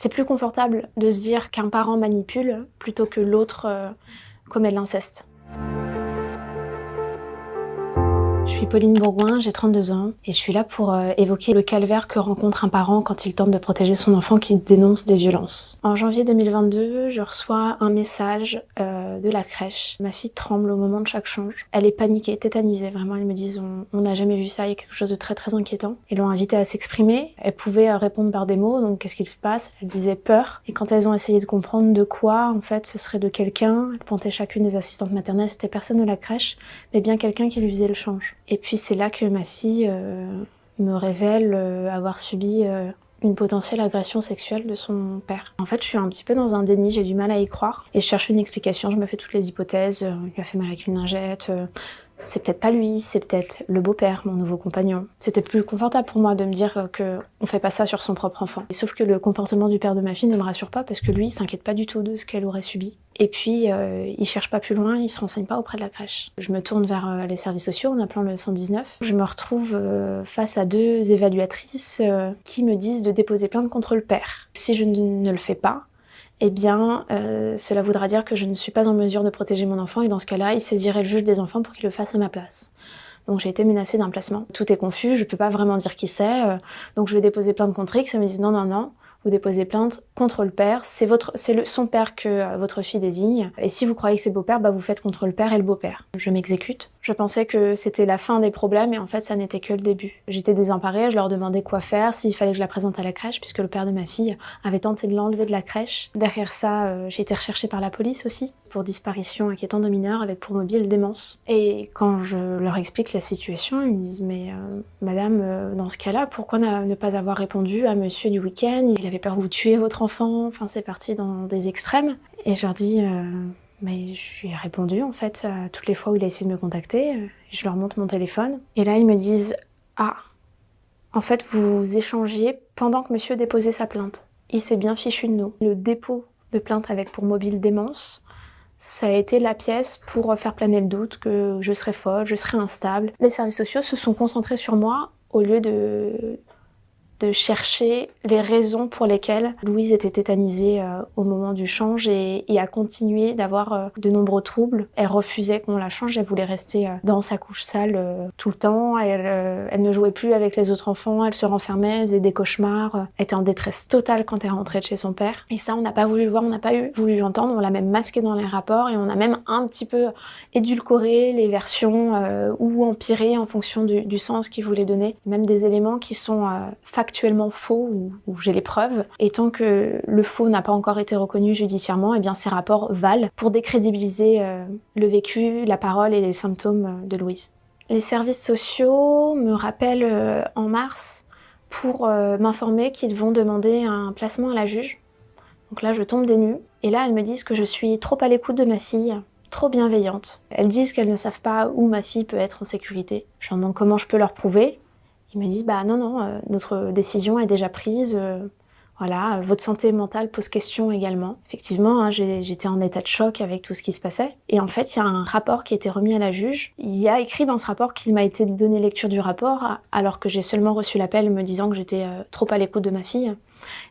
C'est plus confortable de se dire qu'un parent manipule plutôt que l'autre commet de l'inceste. Je suis Pauline Bourgoin, j'ai 32 ans et je suis là pour évoquer le calvaire que rencontre un parent quand il tente de protéger son enfant qui dénonce des violences. En janvier 2022, je reçois un message de la crèche. Ma fille tremble au moment de chaque change. Elle est paniquée, tétanisée, vraiment. Ils me disent on n'a jamais vu ça, il y a quelque chose de très très inquiétant. Ils l'ont invitée à s'exprimer. Elle pouvait répondre par des mots, donc qu'est-ce qu'il se passe? Elle disait peur. Et quand elles ont essayé de comprendre de quoi, en fait, ce serait de quelqu'un, elles pointaient chacune des assistantes maternelles, c'était personne de la crèche, mais bien quelqu'un qui lui faisait le change. Et puis c'est là que ma fille me révèle avoir subi une potentielle agression sexuelle de son père. En fait, je suis un petit peu dans un déni, j'ai du mal à y croire. Et je cherche une explication, je me fais toutes les hypothèses. Il lui a fait mal avec une lingette. C'est peut-être pas lui, c'est peut-être le beau-père, mon nouveau compagnon. C'était plus confortable pour moi de me dire qu'on fait pas ça sur son propre enfant. Et sauf que le comportement du père de ma fille ne me rassure pas parce que lui, il s'inquiète pas du tout de ce qu'elle aurait subi. Et puis, il cherche pas plus loin, il se renseigne pas auprès de la crèche. Je me tourne vers les services sociaux en appelant le 119. Je me retrouve face à deux évaluatrices qui me disent de déposer plainte contre le père. Si je ne le fais pas, eh bien, cela voudra dire que je ne suis pas en mesure de protéger mon enfant et dans ce cas-là, il saisirait le juge des enfants pour qu'il le fasse à ma place. Donc j'ai été menacée d'un placement. Tout est confus, je peux pas vraiment dire qui c'est, donc je vais déposer plainte contre X, ça me dit non, vous déposez plainte contre le père, c'est son père que votre fille désigne, et si vous croyez que c'est beau-père, bah vous faites contre le père et le beau-père. Je m'exécute. Je pensais que c'était la fin des problèmes, et en fait ça n'était que le début. J'étais désemparée, je leur demandais quoi faire, s'il fallait que je la présente à la crèche, puisque le père de ma fille avait tenté de l'enlever de la crèche. Derrière ça, j'ai été recherchée par la police aussi, pour disparition inquiétante de mineurs avec pour mobile démence. Et quand je leur explique la situation, ils me disent mais madame, dans ce cas-là, pourquoi ne pas avoir répondu à monsieur du week-end? Il avait peur que vous tuiez votre enfant, enfin c'est parti dans des extrêmes. Et je leur dis mais je lui ai répondu en fait à toutes les fois où il a essayé de me contacter, je leur montre mon téléphone. Et là ils me disent ah, en fait vous échangiez pendant que monsieur déposait sa plainte. Il s'est bien fichu de nous. Le dépôt de plainte avec pour mobile démence, ça a été la pièce pour faire planer le doute que je serais folle, je serais instable. Les services sociaux se sont concentrés sur moi au lieu de chercher les raisons pour lesquelles Louise était tétanisée au moment du change et a continué d'avoir de nombreux troubles. Elle refusait qu'on la change, elle voulait rester dans sa couche sale tout le temps, elle ne jouait plus avec les autres enfants, elle se renfermait, elle faisait des cauchemars, elle était en détresse totale quand elle rentrait de chez son père. Et ça, on n'a pas voulu le voir, on n'a pas voulu l'entendre, on l'a même masqué dans les rapports et on a même un petit peu édulcoré les versions ou empiré en fonction du sens qu'il voulait donner. Même des éléments qui sont factuellement faux ou j'ai les preuves. Et tant que le faux n'a pas encore été reconnu judiciairement, eh bien ces rapports valent pour décrédibiliser le vécu, la parole et les symptômes de Louise. Les services sociaux me rappellent en mars pour m'informer qu'ils vont demander un placement à la juge. Donc là, je tombe des nues. Et là, elles me disent que je suis trop à l'écoute de ma fille, trop bienveillante. Elles disent qu'elles ne savent pas où ma fille peut être en sécurité. Je leur demande comment je peux leur prouver. Ils me disent bah non, notre décision est déjà prise, voilà, votre santé mentale pose question également. Effectivement, hein, j'étais en état de choc avec tout ce qui se passait. Et en fait, il y a un rapport qui a été remis à la juge. Il y a écrit dans ce rapport qu'il m'a été donné lecture du rapport, alors que j'ai seulement reçu l'appel me disant que j'étais trop à l'écoute de ma fille.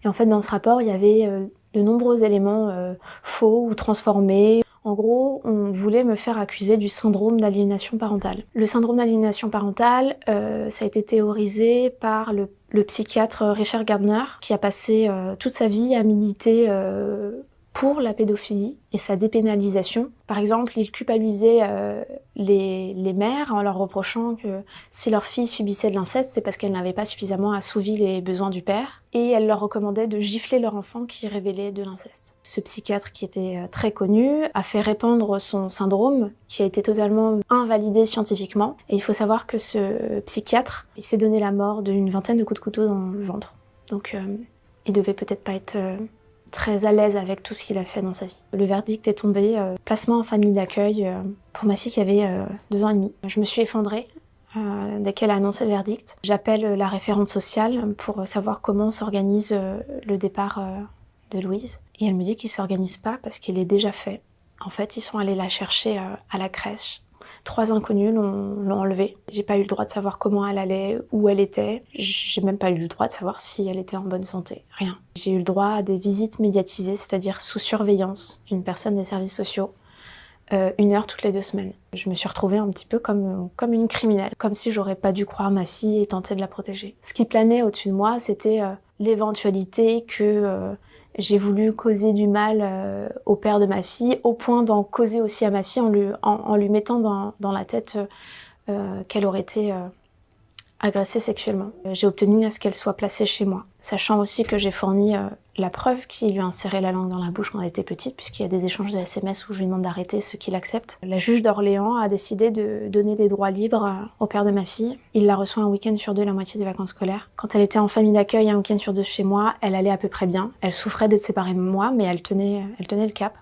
Et en fait, dans ce rapport, il y avait de nombreux éléments faux ou transformés. En gros, on voulait me faire accuser du syndrome d'aliénation parentale. Le syndrome d'aliénation parentale, ça a été théorisé par le psychiatre Richard Gardner, qui a passé toute sa vie à militer pour la pédophilie et sa dépénalisation. Par exemple, il culpabilisait les mères en leur reprochant que si leur fille subissait de l'inceste, c'est parce qu'elle n'avait pas suffisamment assouvi les besoins du père, et elle leur recommandait de gifler leur enfant qui révélait de l'inceste. Ce psychiatre, qui était très connu, a fait répandre son syndrome, qui a été totalement invalidé scientifiquement, et il faut savoir que ce psychiatre, il s'est donné la mort d'une vingtaine de coups de couteau dans le ventre. Donc il devait peut-être pas être très à l'aise avec tout ce qu'il a fait dans sa vie. Le verdict est tombé, placement en famille d'accueil pour ma fille qui avait 2 ans et demi. Je me suis effondrée dès qu'elle a annoncé le verdict. J'appelle la référente sociale pour savoir comment s'organise le départ de Louise. Et elle me dit qu'il ne s'organise pas parce qu'il est déjà fait. En fait, ils sont allés la chercher à la crèche 3 inconnus l'ont enlevée. J'ai pas eu le droit de savoir comment elle allait, où elle était. J'ai même pas eu le droit de savoir si elle était en bonne santé. Rien. J'ai eu le droit à des visites médiatisées, c'est-à-dire sous surveillance d'une personne des services sociaux. 1 heure toutes les 2 semaines. Je me suis retrouvée un petit peu comme une criminelle, comme si j'aurais pas dû croire ma fille et tenter de la protéger. Ce qui planait au-dessus de moi, c'était l'éventualité que j'ai voulu causer du mal au père de ma fille, au point d'en causer aussi à ma fille en lui mettant dans la tête qu'elle aurait été agressée sexuellement. J'ai obtenu à ce qu'elle soit placée chez moi, sachant aussi que j'ai fourni la preuve qu'il lui a inséré la langue dans la bouche quand elle était petite, puisqu'il y a des échanges de SMS où je lui demande d'arrêter ce qu'il accepte. La juge d'Orléans a décidé de donner des droits libres au père de ma fille. Il la reçoit un week-end sur 2 la moitié des vacances scolaires. Quand elle était en famille d'accueil un week-end sur 2 chez moi, elle allait à peu près bien. Elle souffrait d'être séparée de moi, mais elle tenait le cap.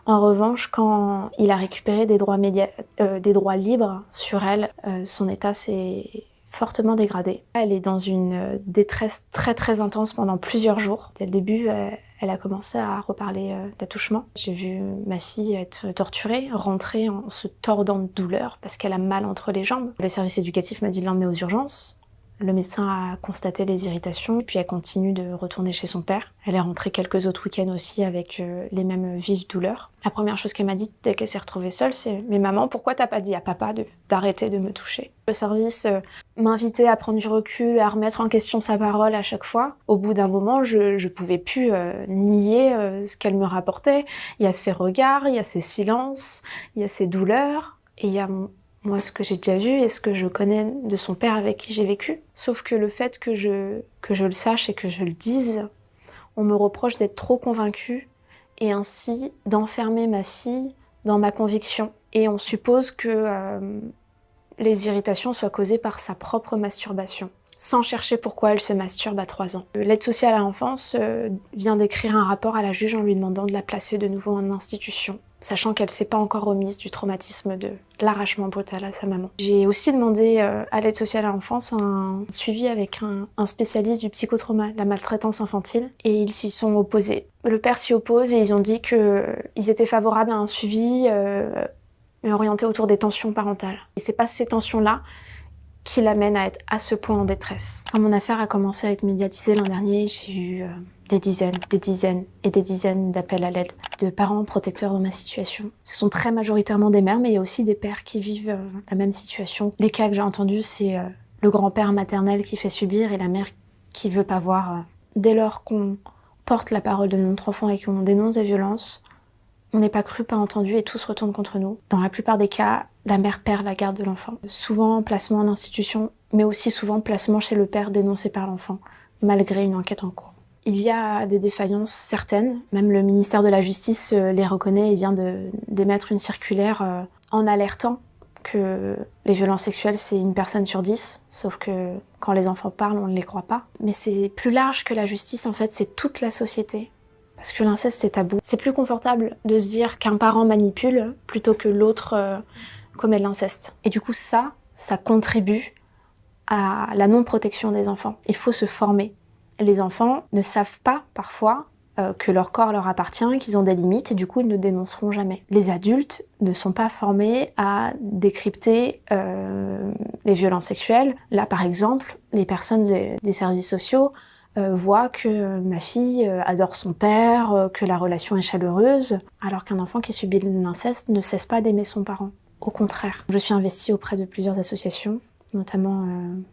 En revanche, quand il a récupéré des droits libres sur elle, son état s'est fortement dégradée. Elle est dans une détresse très très intense pendant plusieurs jours. Dès le début, elle a commencé à reparler d'attouchement. J'ai vu ma fille être torturée, rentrer en se tordant de douleur parce qu'elle a mal entre les jambes. Le service éducatif m'a dit de l'emmener aux urgences. Le médecin a constaté les irritations, puis elle continue de retourner chez son père. Elle est rentrée quelques autres week-ends aussi avec les mêmes vives douleurs. La première chose qu'elle m'a dit dès qu'elle s'est retrouvée seule, c'est « Mais maman, pourquoi t'as pas dit à papa d'arrêter de me toucher ?» Le service m'invitait à prendre du recul, à remettre en question sa parole à chaque fois. Au bout d'un moment, je pouvais plus nier ce qu'elle me rapportait. Il y a ses regards, il y a ses silences, il y a ses douleurs, et il y a moi, ce que j'ai déjà vu et ce que je connais de son père avec qui j'ai vécu. Sauf que le fait que je le sache et que je le dise, on me reproche d'être trop convaincue et ainsi d'enfermer ma fille dans ma conviction. Et on suppose que les irritations soient causées par sa propre masturbation, sans chercher pourquoi elle se masturbe à 3 ans. L'aide sociale à l'enfance vient d'écrire un rapport à la juge en lui demandant de la placer de nouveau en institution, sachant qu'elle s'est pas encore remise du traumatisme de l'arrachement brutal à sa maman. J'ai aussi demandé à l'aide sociale à l'enfance un suivi avec un spécialiste du psychotrauma, la maltraitance infantile, et ils s'y sont opposés. Le père s'y oppose et ils ont dit qu'ils étaient favorables à un suivi mais orienté autour des tensions parentales. Et c'est pas ces tensions-là qui l'amènent à être à ce point en détresse. Quand mon affaire a commencé à être médiatisée l'an dernier, j'ai eu des dizaines et des dizaines d'appels à l'aide de parents protecteurs dans ma situation. Ce sont très majoritairement des mères, mais il y a aussi des pères qui vivent la même situation. Les cas que j'ai entendus, c'est le grand-père maternel qui fait subir et la mère qui veut pas voir. Dès lors qu'on porte la parole de notre enfant et qu'on dénonce des violences, on n'est pas cru, pas entendu et tout se retourne contre nous. Dans la plupart des cas, la mère perd la garde de l'enfant. Souvent placement en institution, mais aussi souvent placement chez le père dénoncé par l'enfant, malgré une enquête en cours. Il y a des défaillances certaines, même le ministère de la Justice les reconnaît et vient d'émettre une circulaire en alertant que les violences sexuelles c'est 1 personne sur 10, sauf que quand les enfants parlent, on ne les croit pas. Mais c'est plus large que la justice, en fait, c'est toute la société. Parce que l'inceste c'est tabou. C'est plus confortable de se dire qu'un parent manipule plutôt que l'autre commet de l'inceste. Et du coup ça contribue à la non-protection des enfants. Il faut se former. Les enfants ne savent pas parfois que leur corps leur appartient, qu'ils ont des limites et du coup ils ne dénonceront jamais. Les adultes ne sont pas formés à décrypter les violences sexuelles. Là par exemple, les personnes des services sociaux voit que ma fille adore son père, que la relation est chaleureuse, alors qu'un enfant qui subit de l'inceste ne cesse pas d'aimer son parent. Au contraire. Je suis investie auprès de plusieurs associations, notamment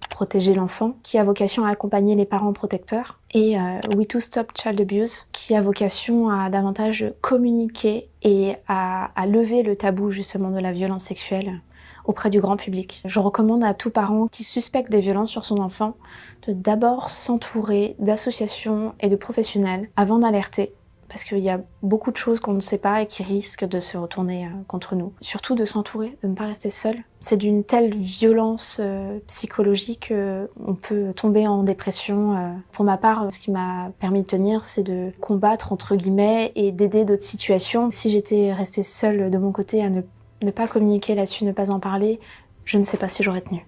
Protéger l'enfant, qui a vocation à accompagner les parents protecteurs, et We Too Stop Child Abuse, qui a vocation à davantage communiquer et à lever le tabou justement de la violence sexuelle auprès du grand public. Je recommande à tout parent qui suspecte des violences sur son enfant de d'abord s'entourer d'associations et de professionnels avant d'alerter, parce qu'il y a beaucoup de choses qu'on ne sait pas et qui risquent de se retourner contre nous. Surtout de s'entourer, de ne pas rester seul. C'est d'une telle violence psychologique qu'on peut tomber en dépression. Pour ma part, ce qui m'a permis de tenir, c'est de combattre entre guillemets et d'aider d'autres situations. Si j'étais restée seule de mon côté à ne pas communiquer là-dessus, ne pas en parler, je ne sais pas si j'aurais tenu.